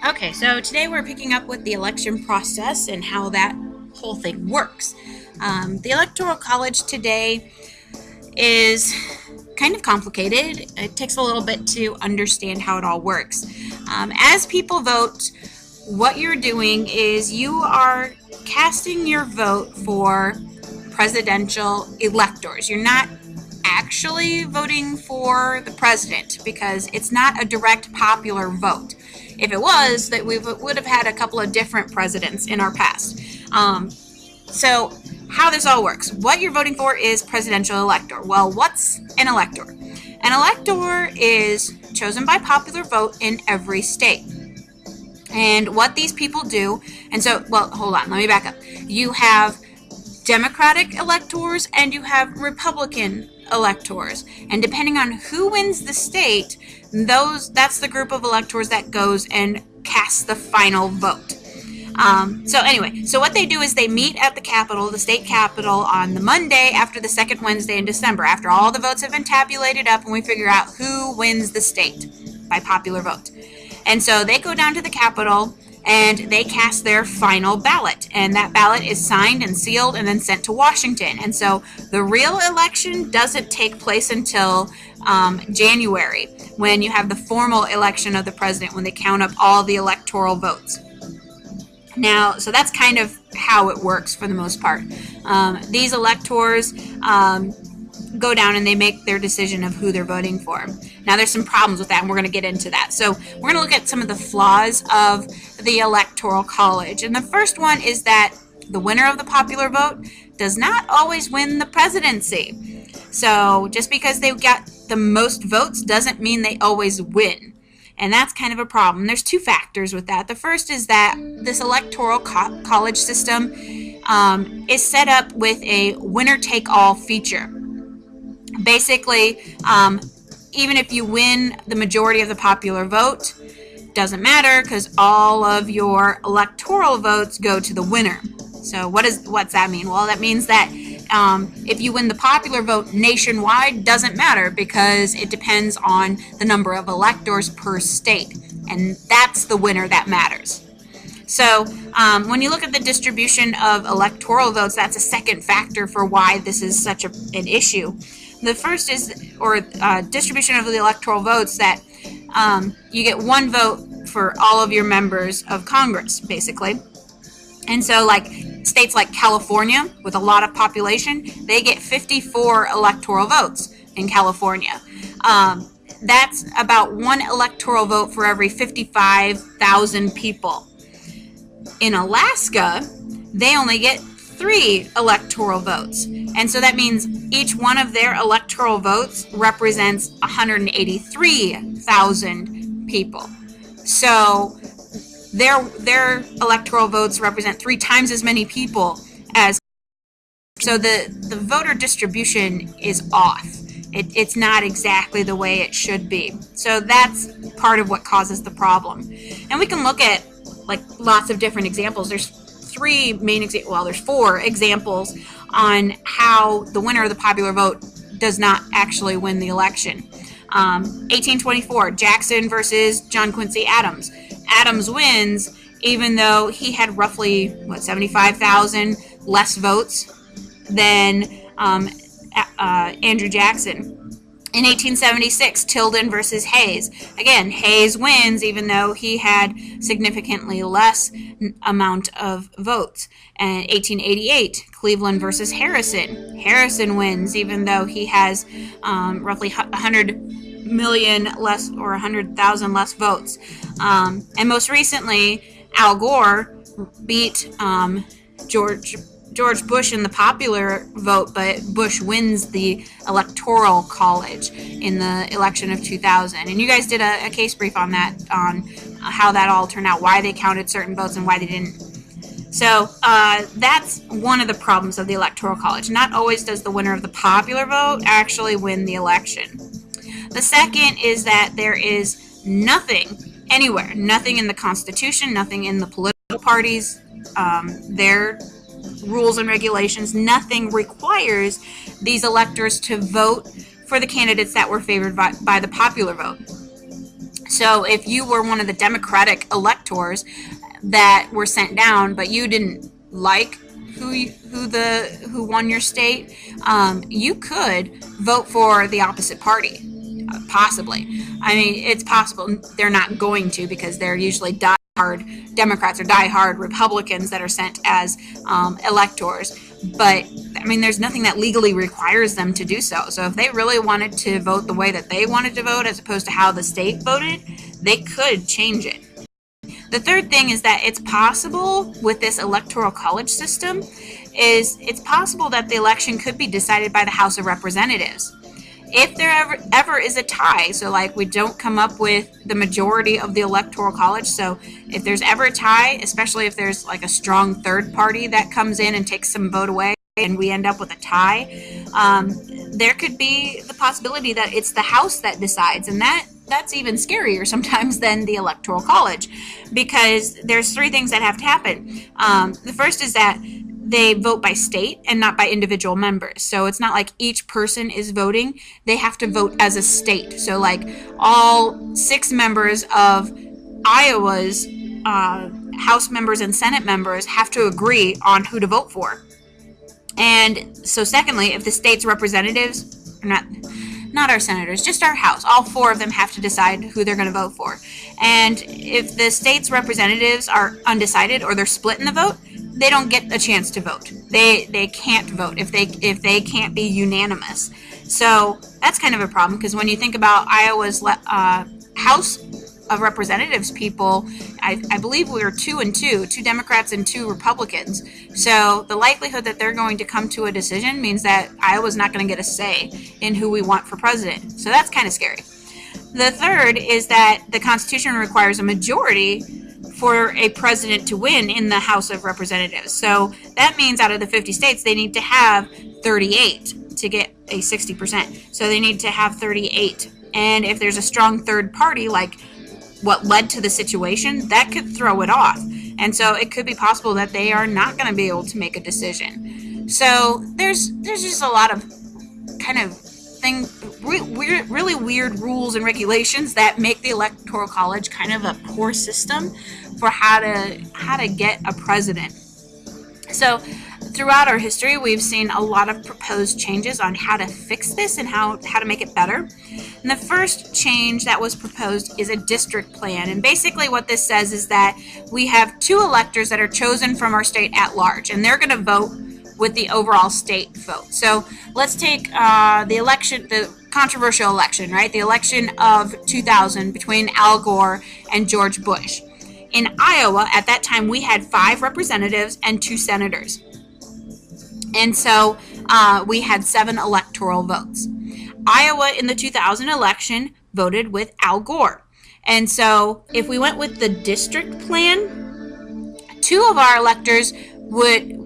Okay, so today we're picking up with the election process and how that whole thing works. The Electoral College today is kind of complicated. It takes a little bit to understand how it all works. As people vote, what you're doing is you are casting your vote for presidential electors. You're not actually voting for the president because it's not a direct popular vote. If it was, that we would have had a couple of different presidents in our past. So how this all works. What you're voting for is presidential elector. Well, what's an elector? An elector is chosen by popular vote in every state. And what these people do, and so, well, hold on, let me back up. You have Democratic electors and you have Republican electors. And depending on who wins the state, that's the group of electors that goes and casts the final vote. So what they do is they meet at the Capitol, the state Capitol, on the Monday after the second Wednesday in December, after all the votes have been tabulated up and we figure out who wins the state by popular vote. And so they go down to the Capitol and they cast their final ballot. And that ballot is signed and sealed and then sent to Washington. And so the real election doesn't take place until January, when you have the formal election of the president, when they count up all the electoral votes. Now, so that's kind of how it works for the most part. These electors go down and they make their decision of who they're voting for. Now, there's some problems with that, and we're going to get into that. So we're going to look at some of the flaws of the Electoral College. And the first one is that the winner of the popular vote does not always win the presidency. So just because they got the most votes doesn't mean they always win. And that's kind of a problem. There's two factors with that. The first is that this electoral college system is set up with a winner-take-all feature. Basically, even if you win the majority of the popular vote, doesn't matter because all of your electoral votes go to the winner. So what's that mean? Well, that means that if you win the popular vote nationwide, doesn't matter because it depends on the number of electors per state, and that's the winner that matters. So when you look at the distribution of electoral votes, that's a second factor for why this is such an issue. The first is, distribution of the electoral votes, that you get one vote for all of your members of Congress, basically. And so, like, states like California, with a lot of population, they get 54 electoral votes in California. That's about one electoral vote for every 55,000 people. In Alaska, they only get 3 electoral votes. And so that means each one of their electoral votes represents 183,000 people. So their electoral votes represent 3 times as many people as. So the voter distribution is off. It's not exactly the way it should be. So that's part of what causes the problem. And we can look at like lots of different examples. There's 4 examples on how the winner of the popular vote does not actually win the election. 1824, Jackson versus John Quincy Adams. Adams wins even though he had roughly 75,000 less votes than Andrew Jackson. In 1876, Tilden versus Hayes. Again, Hayes wins even though he had significantly less amount of votes. And 1888, Cleveland versus Harrison. Harrison wins even though he has roughly 100 million less, or 100,000 less votes. And most recently, Al Gore beat George Bush in the popular vote, but Bush wins the Electoral College in the election of 2000. And you guys did a case brief on that, on how that all turned out, why they counted certain votes and why they didn't. So that's one of the problems of the Electoral College. Not always does the winner of the popular vote actually win the election. The second is that there is nothing anywhere, nothing in the Constitution, nothing in the political parties, their rules and regulations, nothing requires these electors to vote for the candidates that were favored by the popular vote. So if you were one of the Democratic electors that were sent down, but you didn't like who won your state, you could vote for the opposite party. Possibly. I mean, it's possible. They're not going to, because they're usually diehard Democrats or diehard Republicans that are sent as electors. But I mean, there's nothing that legally requires them to do so. So if they really wanted to vote the way that they wanted to vote, as opposed to how the state voted, they could change it. The third thing is that it's possible with this electoral college system it's possible that the election could be decided by the House of Representatives. If there ever is a tie, so like we don't come up with the majority of the electoral college, so if there's ever a tie, especially if there's like a strong third party that comes in and takes some vote away and we end up with a tie, there could be the possibility that it's the House that decides, and that's even scarier sometimes than the electoral college, because there's three things that have to happen. The first is that they vote by state and not by individual members. So it's not like each person is voting. They have to vote as a state. So like all 6 members of Iowa's House members and Senate members have to agree on who to vote for. And so secondly, if the state's representatives, or not our senators, just our House, all 4 of them have to decide who they're going to vote for. And if the state's representatives are undecided or they're split in the vote, they don't get a chance to vote. They can't vote if they can't be unanimous. So that's kind of a problem, because when you think about Iowa's House of Representatives people, I believe we were 2 and 2 Democrats and 2 Republicans. So the likelihood that they're going to come to a decision means that Iowa's not going to get a say in who we want for president. So that's kind of scary. The third is that the Constitution requires a majority for a president to win in the House of Representatives. So that means out of the 50 states, they need to have 38 to get a 60%. So they need to have 38. And if there's a strong third party, like what led to the situation, that could throw it off. And so it could be possible that they are not going to be able to make a decision. So there's just a lot of kind of really weird rules and regulations that make the Electoral College kind of a poor system for how to get a president. So throughout our history, we've seen a lot of proposed changes on how to fix this and how to make it better. And the first change that was proposed is a district plan. And basically what this says is that we have 2 electors that are chosen from our state at large, and they're going to vote with the overall state vote. So let's take the controversial election, right? The election of 2000 between Al Gore and George Bush. In Iowa, at that time, we had 5 representatives and 2 senators. And so we had 7 electoral votes. Iowa in the 2000 election voted with Al Gore. And so if we went with the district plan, 2 of our electors would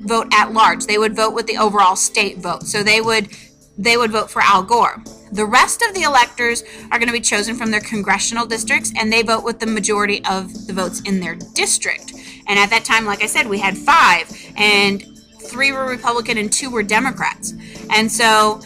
vote at large. They would vote with the overall state vote. So they would vote for Al Gore. The rest of the electors are going to be chosen from their congressional districts, and they vote with the majority of the votes in their district. And at that time, like I said, we had 5, and 3 were Republican and 2 were Democrats. And so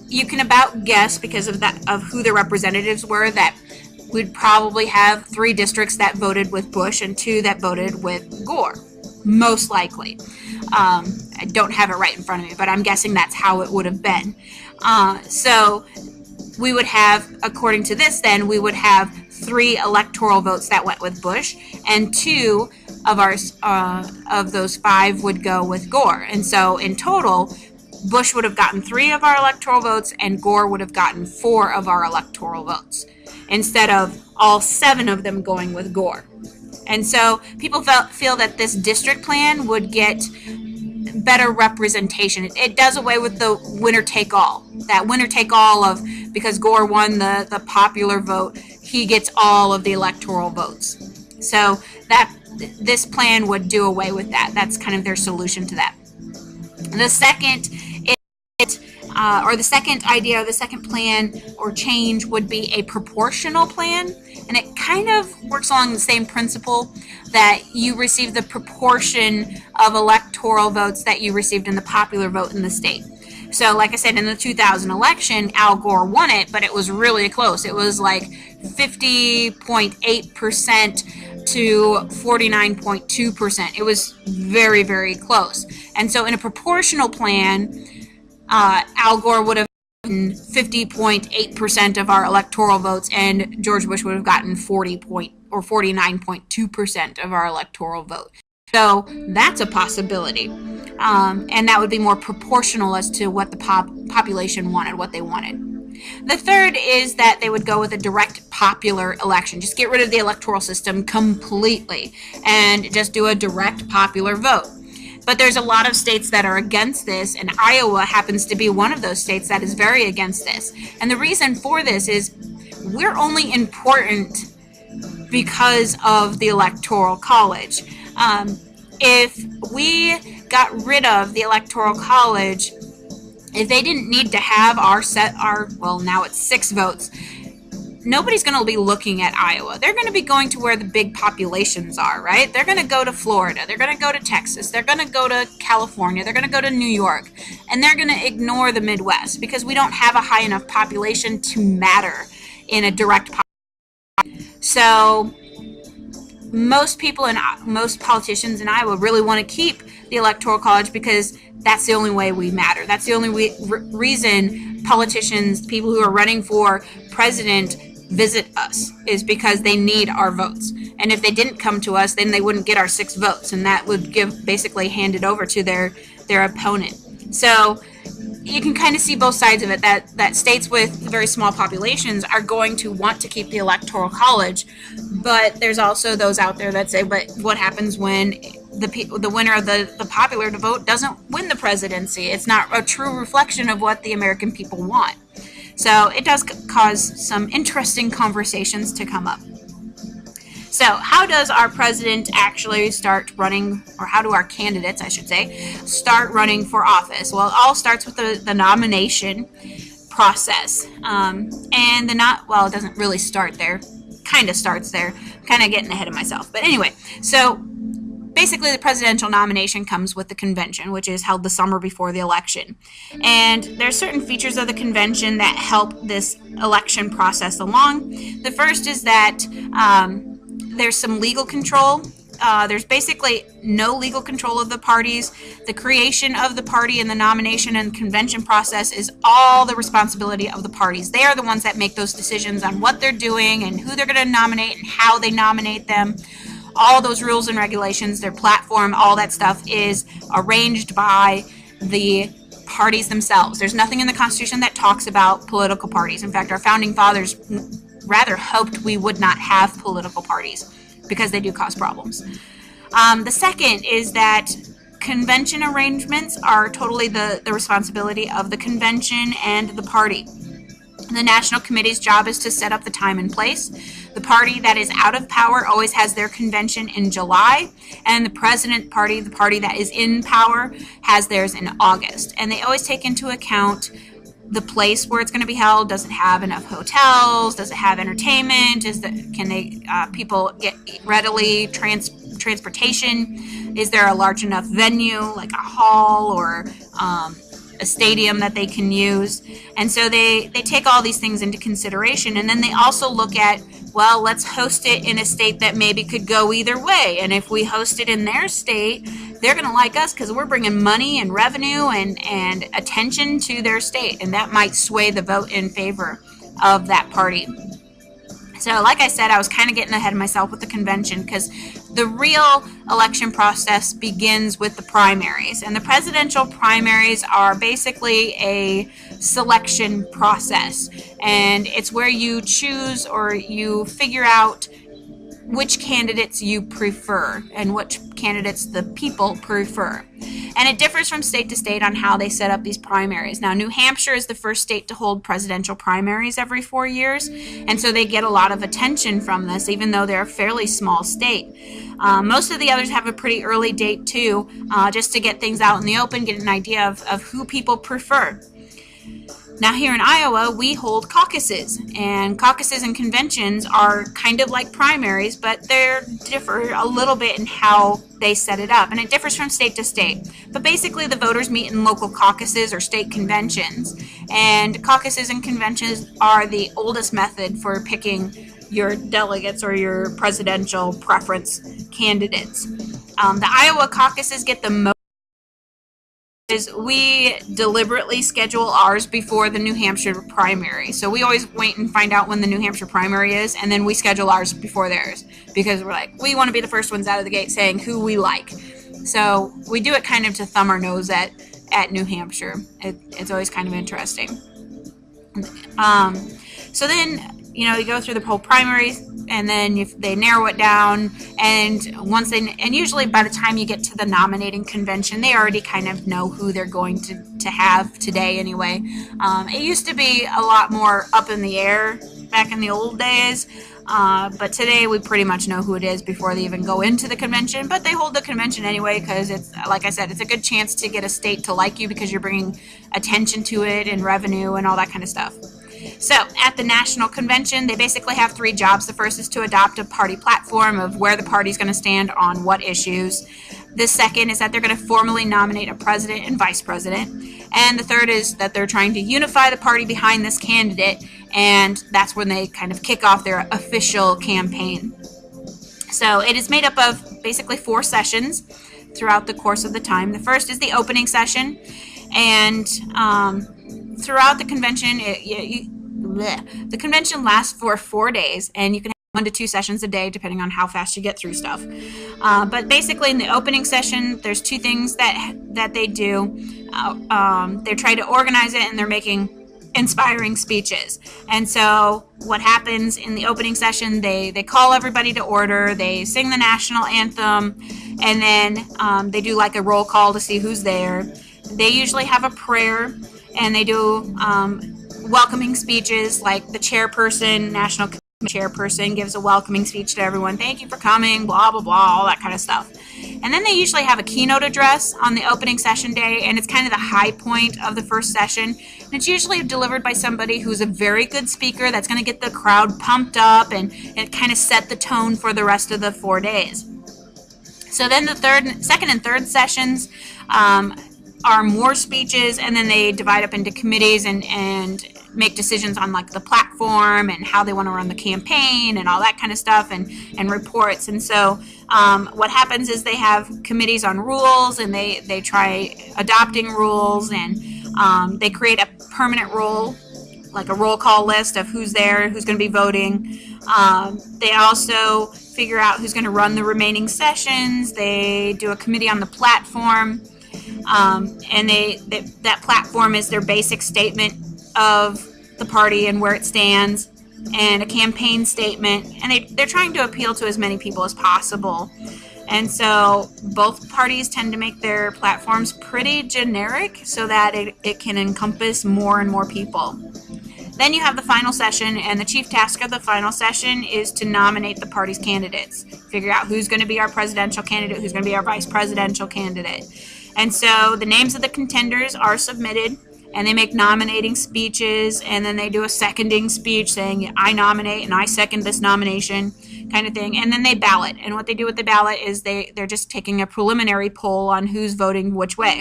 you can about guess, because of who the representatives were, that we'd probably have 3 districts that voted with Bush and 2 that voted with Gore, most likely. I don't have it right in front of me, but I'm guessing that's how it would have been. So we would have, according to this then, we would have 3 electoral votes that went with Bush, and 2 of those 5 would go with Gore. And so in total, Bush would have gotten 3 of our electoral votes, and Gore would have gotten 4 of our electoral votes, instead of all 7 of them going with Gore. And so people feel that this district plan would get better representation. It does away with the winner-take-all. That winner-take-all of, because Gore won the popular vote, he gets all of the electoral votes. So this plan would do away with that. That's kind of their solution to that. The second idea, the second plan or change would be a proportional plan. And it kind of works along the same principle, that you receive the proportion of electoral votes that you received in the popular vote in the state. So, like I said, in the 2000 election, Al Gore won it, but it was really close. It was like 50.8% to 49.2%. It was very, very close. And so, in a proportional plan, Al Gore would have gotten 50.8% of our electoral votes, and George Bush would have gotten 49.2% of our electoral vote. So that's a possibility. And that would be more proportional as to what the population wanted, what they wanted. The third is that they would go with a direct popular election. Just get rid of the electoral system completely and just do a direct popular vote. But there's a lot of states that are against this, and Iowa happens to be one of those states that is very against this. And the reason for this is we're only important because of the Electoral College. If we got rid of the Electoral College, if they didn't need to have now it's 6 votes, nobody's going to be looking at Iowa. They're going to be going to where the big populations are, right? They're going to go to Florida. They're going to go to Texas. They're going to go to California. They're going to go to New York. And they're going to ignore the Midwest because we don't have a high enough population to matter in a direct population. So most people and most politicians in Iowa really want to keep the Electoral College because that's the only way we matter. That's the only reason politicians, people who are running for president, visit us, is because they need our votes. And if they didn't come to us, then they wouldn't get our 6 votes, and that would basically hand it over to their opponent. So you can kind of see both sides of it, that states with very small populations are going to want to keep the Electoral College, but there's also those out there that say, but what happens when the winner of the popular vote doesn't win the presidency? It's not a true reflection of what the American people want. So it does cause some interesting conversations to come up. So how does our president actually start running, or how do our candidates, I should say, start running for office? Well, it all starts with the nomination process. It doesn't really start there. Kind of starts there. Kind of getting ahead of myself. But anyway, so basically the presidential nomination comes with the convention, which is held the summer before the election. And there are certain features of the convention that help this election process along. The first is that there's some legal control. There's basically no legal control of the parties. The creation of the party and the nomination and convention process is all the responsibility of the parties. They are the ones that make those decisions on what they're doing and who they're going to nominate and how they nominate them. All those rules and regulations, their platform, all that stuff is arranged by the parties themselves. There's nothing in the Constitution that talks about political parties. In fact, our founding fathers rather hoped we would not have political parties because they do cause problems. The second is that convention arrangements are totally the responsibility of the convention and the party. The National Committee's job is to set up the time and place. The party that is out of power always has their convention in July, and the president party, the party that is in power, has theirs in August. And they always take into account the place where it's going to be held. Does it have enough hotels? Does it have entertainment? Can people get readily transportation? Is there a large enough venue, like a hall or a stadium that they can use? And so they take all these things into consideration. And then they also look at, well, let's host it in a state that maybe could go either way. And if we host it in their state, they're going to like us because we're bringing money and revenue and attention to their state. And that might sway the vote in favor of that party. So like I said, I was kind of getting ahead of myself with the convention because the real election process begins with the primaries. And the presidential primaries are basically a selection process. And it's where you choose or you figure out which candidates you prefer and which candidates the people prefer. And it differs from state to state on how they set up these primaries. Now, New Hampshire is the first state to hold presidential primaries every 4 years, and so they get a lot of attention from this, even though they're a fairly small state. Most of the others have a pretty early date, too, just to get things out in the open, get an idea of who people prefer. Now here in Iowa, we hold caucuses, and caucuses and conventions are kind of like primaries, but they differ a little bit in how they set it up, and it differs from state to state. But basically, the voters meet in local caucuses or state conventions, and caucuses and conventions are the oldest method for picking your delegates or your presidential preference candidates. The Iowa caucuses get the most. Is we deliberately schedule ours before the New Hampshire primary. So we always wait and find out when the New Hampshire primary is, and then we schedule ours before theirs, because we're like, we want to be the first ones out of the gate saying who we like. So we do it kind of to thumb our nose at New Hampshire. It's always kind of interesting. So then, you go through the whole primaries, and then if they narrow it down, and usually by the time you get to the nominating convention, they already kind of know who they're going to have today anyway. It used to be a lot more up in the air back in the old days, but today we pretty much know who it is before they even go into the convention. But they hold the convention anyway, because it's, like I said, it's a good chance to get a state to like you, because you're bringing attention to it and revenue and all that kind of stuff. So at the national convention, they basically have 3 jobs. The first is to adopt a party platform of where the party's going to stand on what issues. The second is that they're going to formally nominate a president and vice president. And the third is that they're trying to unify the party behind this candidate, and that's when they kind of kick off their official campaign. So it is made up of basically 4 sessions throughout the course of the time. The first is the opening session, and throughout the convention, the convention lasts for 4 days, and you can have 1 to 2 sessions a day depending on how fast you get through stuff. But basically, in the opening session, there's 2 things that they do. They're trying to organize it, and they're making inspiring speeches. And so what happens in the opening session, they call everybody to order, they sing the national anthem, and then they do like a roll call to see who's there. They usually have a prayer, and they do welcoming speeches, like the chairperson, national chairperson gives a welcoming speech to everyone. Thank you for coming, blah, blah, blah, all that kind of stuff. And then they usually have a keynote address on the opening session day, and it's kind of the high point of the first session. And it's usually delivered by somebody who's a very good speaker that's going to get the crowd pumped up and kind of set the tone for the rest of the 4 days. So then the second and third sessions are more speeches, and then they divide up into committees and make decisions on like the platform and how they want to run the campaign and all that kind of stuff, and reports. And so what happens is they have committees on rules, and they try adopting rules, and they create a permanent rule, like a roll call list of who's there, who's going to be voting. They also figure out who's going to run the remaining sessions. They do a committee on the platform. And that platform is their basic statement of the party and where it stands, and a campaign statement, and they're trying to appeal to as many people as possible. And so both parties tend to make their platforms pretty generic so that it can encompass more and more people. Then you have the final session, and the chief task of the final session is to nominate the party's candidates, figure out who's going to be our presidential candidate, who's going to be our vice presidential candidate. And so the names of the contenders are submitted, and they make nominating speeches, and then they do a seconding speech saying, I nominate and I second this nomination, kind of thing. And then they ballot. And what they do with the ballot is they're just taking a preliminary poll on who's voting which way.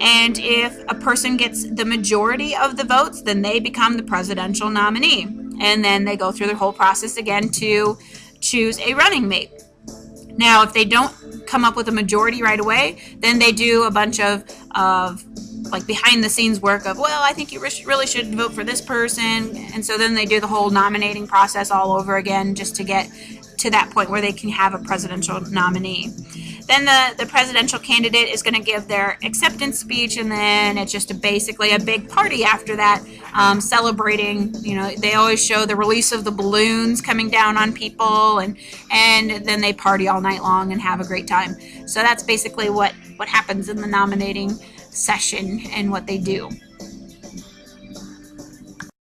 And if a person gets the majority of the votes, then they become the presidential nominee. And then they go through the whole process again to choose a running mate. Now, if they don't come up with a majority right away, then they do a bunch of like behind the scenes work of, well, I think you really should vote for this person. And so then they do the whole nominating process all over again just to get to that point where they can have a presidential nominee. Then the presidential candidate is going to give their acceptance speech, and then it's just basically a big party after that, celebrating. They always show the release of the balloons coming down on people, and then they party all night long and have a great time. So that's basically what happens in the nominating session and what they do.